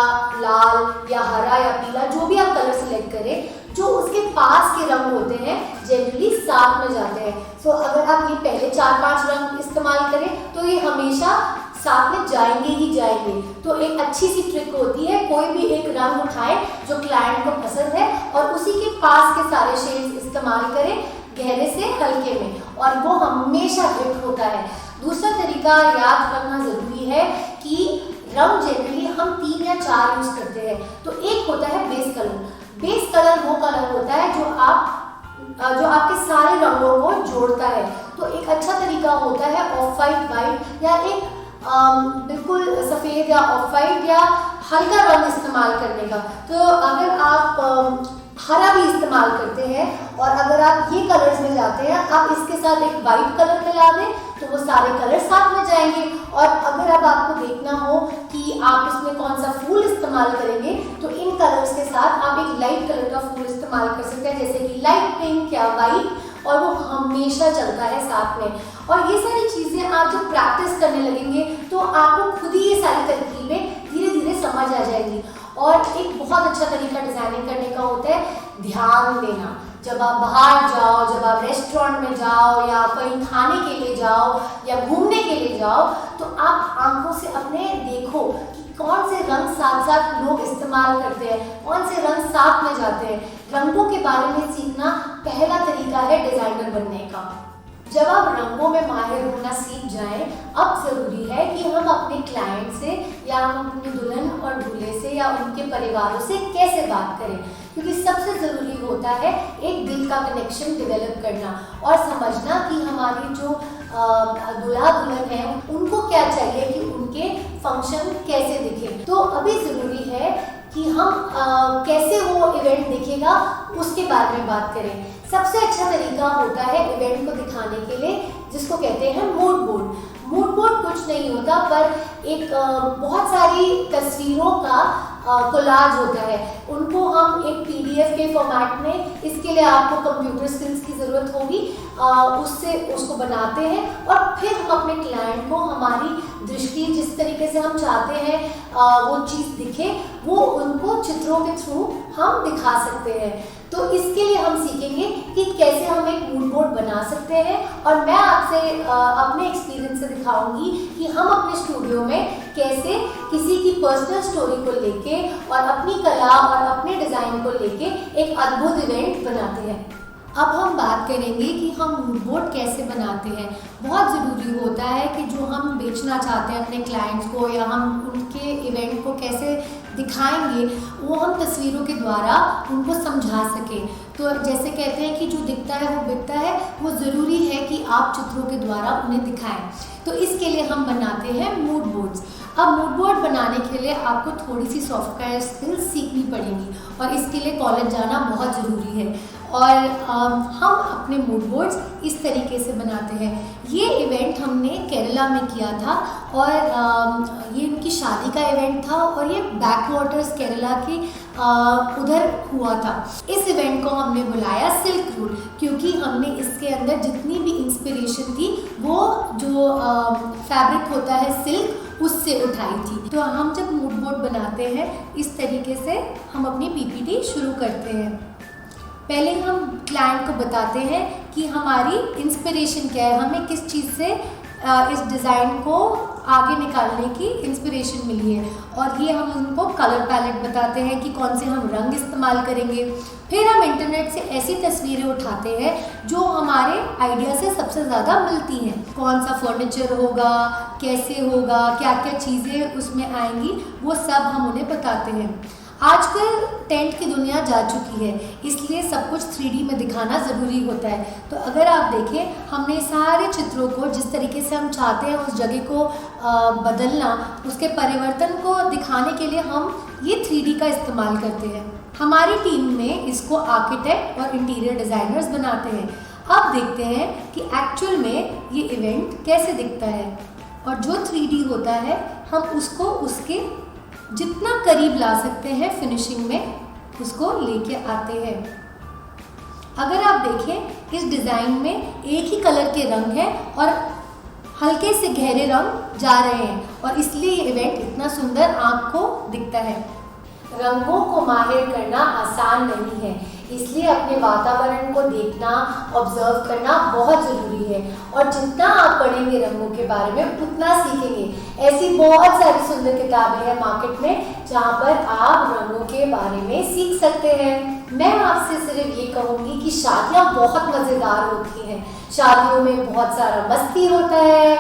लाल या हरा या पीला, जो भी आप कलर सिलेक्ट करें, जो उसके पास के रंग होते हैं जनरली साथ में जाते हैं। सो अगर आप ये पहले 4-5 रंग इस्तेमाल करें तो ये हमेशा साथ में जाएंगे ही जाएंगे। तो एक अच्छी सी ट्रिक होती है, कोई भी एक रंग उठाएं जो क्लाइंट को पसंद है और उसी के पास के सारे शेड्स इस्तेमाल करें, गहरे से हल्के में, और वो हमेशा हिट होता है। दूसरा तरीका याद रखना ज़रूरी है कि रंग जनरली हम 3 या 4 यूज़ करते हैं। तो एक होता है बेस कलर। बेस कलर वो कलर होता है जो आपके सारे रंगों को जोड़ता है। तो एक अच्छा तरीका होता है ऑफ वाइट या एक बिल्कुल सफ़ेद या ऑफ वाइट या हल्का रंग इस्तेमाल करने का। तो अगर आप हरा भी इस्तेमाल करते हैं और अगर आप ये कलर्स में जाते हैं, आप इसके साथ एक वाइट कलर मिला दें तो वो सारे कलर साथ में जाएंगे। और अगर अब आपको देखना हो कि आप इसमें कौन सा फूल इस्तेमाल करेंगे तो इन कलर्स के साथ आप एक लाइट कलर का फूल इस्तेमाल कर सकते हैं, जैसे कि लाइट पिंक या वाइट, और वो हमेशा चलता है साथ में। और ये सारी चीज़ें आप जब प्रैक्टिस करने लगेंगे तो आपको खुद ही ये सारी तरकीबें धीरे धीरे समझ आ जाएंगी। और एक बहुत अच्छा तरीका डिज़ाइनिंग करने का होता है ध्यान देना। जब आप बाहर जाओ, जब आप रेस्टोरेंट में जाओ या कहीं खाने के लिए जाओ या घूमने के लिए जाओ, तो आप आंखों से अपने देखो कि कौन से रंग साथ साथ लोग इस्तेमाल करते हैं, कौन से रंग साथ में जाते हैं। रंगों के बारे में सीखना पहला तरीका है डिज़ाइनर बनने का। जब आप रंगों में माहिर होना सीख जाएं, अब ज़रूरी है कि हम अपने क्लाइंट से या हम अपने दुल्हन और दूल्हे से या उनके परिवारों से कैसे बात करें, क्योंकि सबसे ज़रूरी होता है एक दिल का कनेक्शन डेवलप करना और समझना कि हमारी जो दूल्हा दुल्हन है उनको क्या चाहिए, कि उनके फंक्शन कैसे दिखे। तो अभी ज़रूरी है कि हम कैसे वो इवेंट दिखेगा उसके बारे में बात करें। सबसे अच्छा तरीका होता है इवेंट को दिखाने के लिए, जिसको कहते हैं मूड बोर्ड। मूड बोर्ड कुछ नहीं होता पर एक बहुत सारी तस्वीरों का कोलाज होता है। उनको हम एक PDF के फॉर्मेट में, इसके लिए आपको कंप्यूटर स्किल्स की ज़रूरत होगी, उससे उसको बनाते हैं और फिर हम अपने क्लाइंट को हमारी दृष्टि जिस तरीके से हम चाहते हैं वो चीज़ दिखे, वो उनको चित्रों के थ्रू हम दिखा सकते हैं। तो इसके लिए हम सीखेंगे कि कैसे हम एक मूड बोर्ड बना सकते हैं, और मैं आपसे अपने एक्सपीरियंस से दिखाऊंगी कि हम अपने स्टूडियो में कैसे किसी की पर्सनल स्टोरी को लेके और अपनी कला और अपने डिज़ाइन को लेके एक अद्भुत इवेंट बनाते हैं। अब हम बात करेंगे कि हम मूड बोर्ड कैसे बनाते हैं। बहुत ज़रूरी होता है कि जो हम बेचना चाहते हैं अपने क्लाइंट्स को या हम उनके इवेंट को कैसे दिखाएंगे, वो हम तस्वीरों के द्वारा उनको समझा सकें। तो जैसे कहते हैं कि जो दिखता है वो बिकता है, वो ज़रूरी है कि आप चित्रों के द्वारा उन्हें दिखाएं। तो इसके लिए हम बनाते हैं मूड बोर्ड्स। अब मूड बोर्ड बनाने के लिए आपको थोड़ी सी सॉफ्टवेयर स्किल्स सीखनी पड़ेंगी और इसके लिए कॉलेज जाना बहुत ज़रूरी है। और हम अपने मूड बोर्ड्स इस तरीके से बनाते हैं। ये इवेंट हमने केरला में किया था और ये उनकी शादी का इवेंट था और ये बैकवाटर्स केरला के उधर हुआ था। इस इवेंट को हमने बुलाया सिल्क रूट, क्योंकि हमने इसके अंदर जितनी भी इंस्पिरेशन थी वो जो फैब्रिक होता है सिल्क, उससे उठाई थी। तो हम जब मूड बोर्ड बनाते हैं इस तरीके से हम अपनी PPT शुरू करते हैं। पहले हम क्लाइंट को बताते हैं कि हमारी इंस्पिरेशन क्या है, हमें किस चीज़ से इस डिज़ाइन को आगे निकालने की इंस्पिरेशन मिली है, और ये हम उनको कलर पैलेट बताते हैं कि कौन से हम रंग इस्तेमाल करेंगे। फिर हम इंटरनेट से ऐसी तस्वीरें उठाते हैं जो हमारे आइडिया से सबसे ज़्यादा मिलती हैं। कौन सा फर्नीचर होगा, कैसे होगा, क्या क्या चीज़ें उसमें आएंगी, वो सब हम उन्हें बताते हैं। आजकल टेंट की दुनिया जा चुकी है, इसलिए सब कुछ 3D में दिखाना ज़रूरी होता है। तो अगर आप देखें, हमने सारे चित्रों को जिस तरीके से हम चाहते हैं उस जगह को बदलना, उसके परिवर्तन को दिखाने के लिए हम ये 3D का इस्तेमाल करते हैं। हमारी टीम में इसको आर्किटेक्ट और इंटीरियर डिज़ाइनर्स बनाते हैं। अब देखते हैं कि एक्चुअल में ये इवेंट कैसे दिखता है, और जो 3D होता है हम उसको उसके जितना करीब ला सकते हैं फिनिशिंग में उसको लेके आते हैं। अगर आप देखें इस डिज़ाइन में एक ही कलर के रंग हैं और हल्के से गहरे रंग जा रहे हैं और इसलिए ये इवेंट इतना सुंदर आँख को दिखता है। रंगों को माहिर करना आसान नहीं है, इसलिए अपने वातावरण को देखना, ऑब्जर्व करना बहुत ज़रूरी है और जितना आप पढ़ेंगे रंगों के बारे में उतना सीखेंगे। ऐसी बहुत सारी सुंदर किताबें हैं मार्केट में जहाँ पर आप रंगों के बारे में सीख सकते हैं। मैं आपसे सिर्फ ये कहूँगी कि शादियाँ बहुत मज़ेदार होती हैं। शादियों में बहुत सारा मस्ती होता है,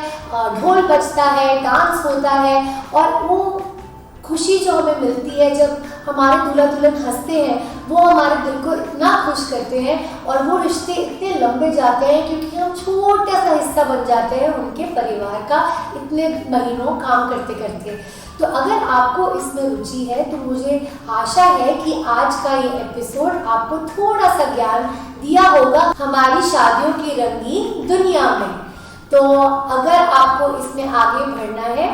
ढोल बजता है, डांस होता है और वो खुशी जो हमें मिलती है जब हमारे दूल्हा दुल्हन हंसते हैं वो हमारे दिल को इतना खुश करते हैं और वो रिश्ते इतने लंबे जाते हैं क्योंकि हम छोटा सा हिस्सा बन जाते हैं उनके परिवार का इतने महीनों काम करते करते। तो अगर आपको इसमें रुचि है तो मुझे आशा है कि आज का ये एपिसोड आपको थोड़ा सा ज्ञान दिया होगा हमारी शादियों की रंगीन दुनिया में। तो अगर आपको इसमें आगे बढ़ना है,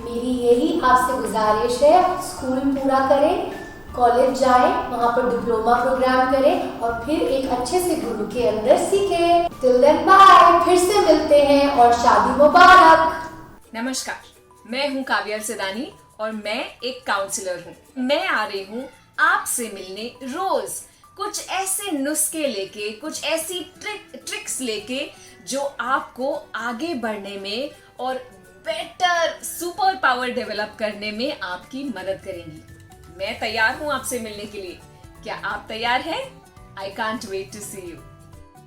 मेरी यही आपसे गुजारिश है, स्कूल पूरा करें, कॉलेज जाएं, वहाँ पर डिप्लोमा प्रोग्राम करें और फिर एक अच्छे से गुरु के अंदर सीखें। टिल देन बाय, फिर से मिलते हैं और शादी मुबारक। नमस्कार, मैं हूँ काव्या अरसदानी और मैं एक काउंसलर हूँ। मैं आ रही हूँ आपसे मिलने रोज कुछ ऐसे नुस्खे लेके, कुछ ऐसी ट्रिक्स लेके जो आपको आगे बढ़ने में और बेटर सुपर पावर डेवलप करने में आपकी मदद करेंगी। मैं तैयार हूँ आपसे मिलने के लिए। क्या आप तैयार हैं? I can't wait to see you.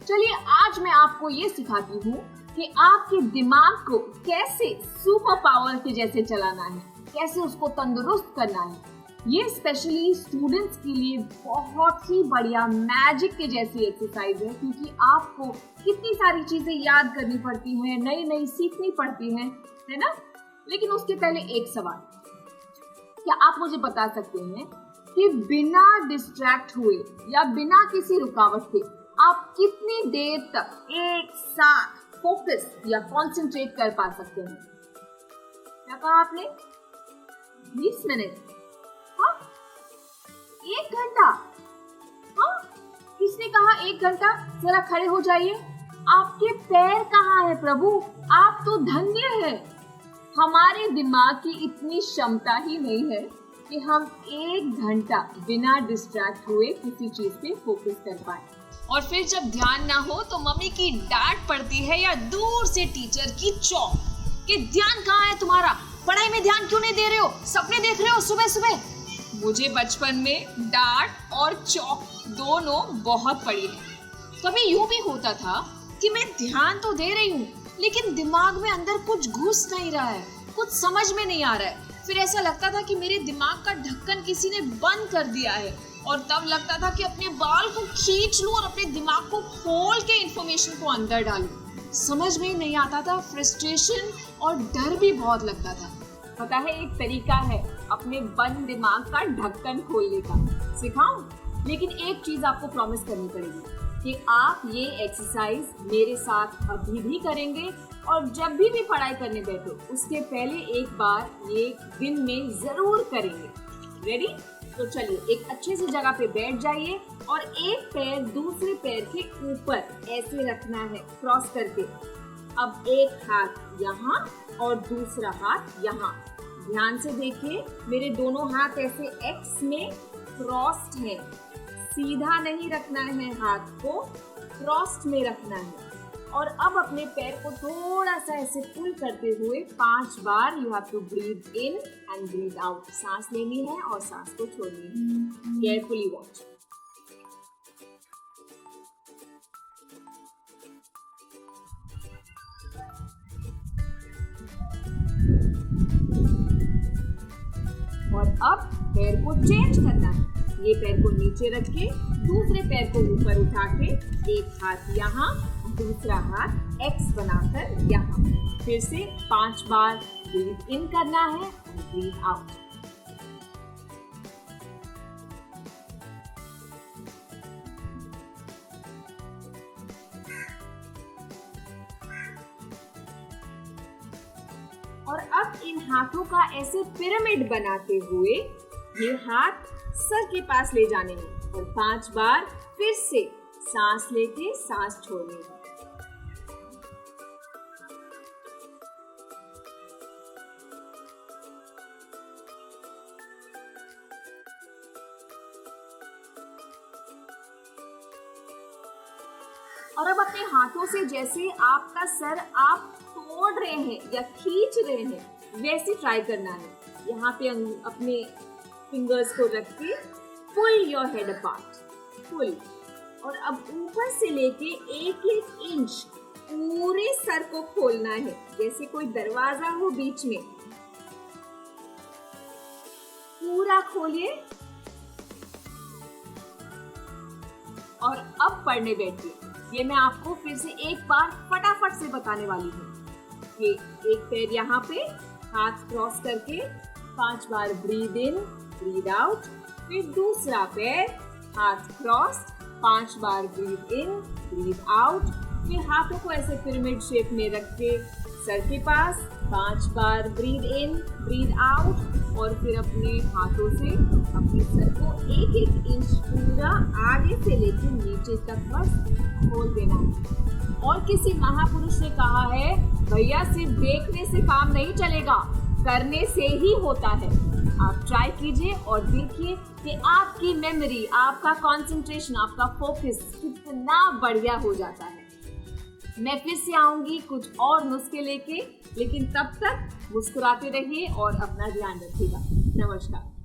चलिए आज मैं आपको ये सिखाती हूँ कि आपके दिमाग को कैसे सुपर पावर के जैसे चलाना है, कैसे उसको तंदुरुस्त करना है। ये स्पेशली स्टूडेंट्स के लिए बहुत ही बढ़िया मैजिक के जैसी एक्सरसाइज है क्योंकि आपको कितनी सारी चीजें याद करनी पड़ती हैं, नई नई सीखनी पड़ती हैं, है ना। लेकिन उसके पहले एक सवाल, क्या आप मुझे बता सकते हैं कि बिना डिस्ट्रैक्ट हुए या बिना किसी रुकावट के आप कितनी देर तक एक साथ फोकस या कंसंट्रेट कर पा सकते हैं? क्या कहा आपने? 20 मिनट? हाँ, 1 घंटा? हाँ, किसने कहा 1 घंटा? जरा खड़े हो जाइए। आपके पैर कहाँ है प्रभु? आप तो धन्य है। हमारे दिमाग की इतनी क्षमता ही नहीं है कि हम 1 घंटा बिना डिस्ट्रैक्ट हुए किसी चीज पे फोकस कर पाए। और फिर जब ध्यान ना हो तो मम्मी की डांट पड़ती है या दूर से टीचर की चौक कि ध्यान कहाँ है तुम्हारा, पढ़ाई में ध्यान क्यों नहीं दे रहे हो, सपने देख रहे हो सुबह सुबह। मुझे बचपन में डांट और चौक दोनों बहुत पड़ी है। कभी यूं भी होता था कि मैं ध्यान तो दे रही हूँ लेकिन दिमाग में अंदर कुछ घुस नहीं रहा है, कुछ समझ में नहीं आ रहा है। फिर ऐसा लगता था कि मेरे दिमाग का ढक्कन किसी ने बंद कर दिया है और तब लगता था कि अपने बाल को खींच लूं और अपने दिमाग को खोल के इंफॉर्मेशन को अंदर डालूं। समझ में नहीं आता था, फ्रस्ट्रेशन और डर भी बहुत लगता था। पता है एक तरीका है अपने बंद दिमाग का ढक्कन खोलने का, सिखाऊं? लेकिन एक चीज आपको प्रॉमिस करनी पड़ेगी कि आप ये एक्सरसाइज मेरे साथ अभी भी करेंगे और जब भी पढ़ाई करने बैठो उसके पहले एक बार ये दिन में जरूर करेंगे। रेडी? तो चलिए एक अच्छे सी जगह पे बैठ जाइए और एक पैर दूसरे पैर के ऊपर ऐसे रखना है क्रॉस करके। अब एक हाथ यहाँ और दूसरा हाथ यहाँ। ध्यान से देखिए, मेरे दोनों हाथ ऐसे एक्स में क्रॉस्ड है। सीधा नहीं रखना है, हाथ को क्रॉस्ड में रखना है। और अब अपने पैर को थोड़ा सा ऐसे पुल करते हुए 5 बार you have to breathe in and breathe out. सांस लेनी है और सांस को छोड़नी है। Carefully watch. और अब पैर को चेंज करना है। ये पैर को नीचे रख के दूसरे पैर को ऊपर उठा के एक हाथ यहाँ, दूसरा हाथ एक्स बनाकर यहाँ। फिर से 5 बार ब्रीथ इन करना है और ब्रीथ आउट। और अब इन हाथों का ऐसे पिरामिड बनाते हुए ये हाथ सर के पास ले जाने हैं और 5 बार फिर से सांस लेके सांस छोड़ने का। और अब अपने हाथों से जैसे आपका सर आप तोड़ रहे हैं या खींच रहे हैं वैसे ट्राई करना है। यहाँ पे अपने फिंगर्स को रख के पुल योर हेड अपार्ट, पुल। और अब ऊपर से लेके 1-1 इंच पूरे सर को खोलना है, जैसे कोई दरवाजा हो बीच में। पूरा खोलिए और अब पढ़ने बैठिए। ये मैं आपको फिर से एक बार फटाफट से बताने वाली हूँ। ये एक पैर यहाँ पे हाथ क्रॉस करके 5 बार ब्रीद इन, ब्रीद आउट। फिर दूसरा पैर हाथ cross 5 bar breathe in, breathe out. फिर हाथों को ऐसे पिरामिड शेप में रख के सर के पास 5 बार ब्रीद इन, ब्रीद आउट। और फिर अपने हाथों से अपने सर को 1-1 इंच पूरा आगे से लेकर नीचे तक बस खोल देना है। और किसी महापुरुष ने कहा है, भैया सिर्फ देखने से काम नहीं चलेगा, करने से ही होता है। आप ट्राई कीजिए और देखिए कि आपकी मेमोरी, आपका कंसंट्रेशन, आपका फोकस कितना बढ़िया हो जाता है। मैं फिर से आऊंगी कुछ और नुस्खे लेके, लेकिन तब तक मुस्कुराते रहिए और अपना ध्यान रखिएगा। नमस्कार।